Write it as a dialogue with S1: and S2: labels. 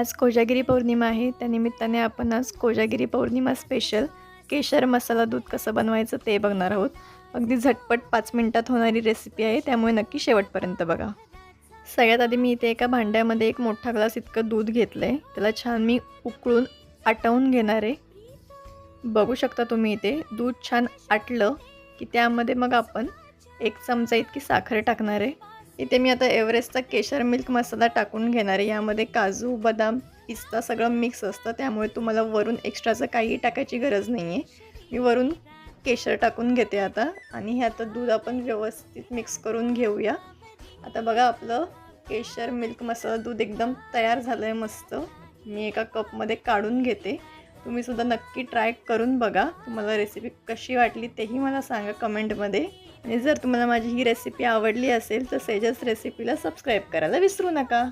S1: आज कोजागिरी पौर्णिमा आहे. त्यानिमित्ताने आपण आज कोजागिरी पौर्णिमा स्पेशल केशर मसाला दूध कसं बनवायचं ते बघणार आहोत. अगदी झटपट 5 मिनिटात होणारी रेसिपी आहे, त्यामुळे नक्की शेवटपर्यंत बघा. सगळ्यात आधी मी इथे एका भांड्यामध्ये एक मोठा ग्लास इतकं दूध घेतलं आहे. त्याला छान मी उकळून आटवून घेणार आहे. बघू शकता तुम्ही इथे दूध छान आटलं की त्यामध्ये मग आपण 1 चमचा इतकी साखर टाकणार आहे. इथे मी आता एव्हरेस्टचा केशर मिल्क मसाला टाकून घेणार आहे. यामध्ये काजू, बदाम, पिस्ता सगळं मिक्स असतं, त्यामुळे तुम्हाला वरून एक्स्ट्राचं काहीही टाकायची गरज नाही आहे. मी वरून केशर टाकून घेते आता आणि हे आता दूध आपण व्यवस्थित मिक्स करून घेऊया. आता बघा आपलं केशर मिल्क मसाला दूध एकदम तयार झालं आहे मस्त. मी एका कपमध्ये काढून घेते. तुम्हीसुद्धा नक्की ट्राय करून बघा. तुम्हाला रेसिपी कशी वाटली तेही मला सांगा कमेंटमध्ये. आणि जर तुम्हाला माझी ही रेसिपी आवडली असेल तर सेजस रेसिपीला सबस्क्राईब करायला विसरू नका.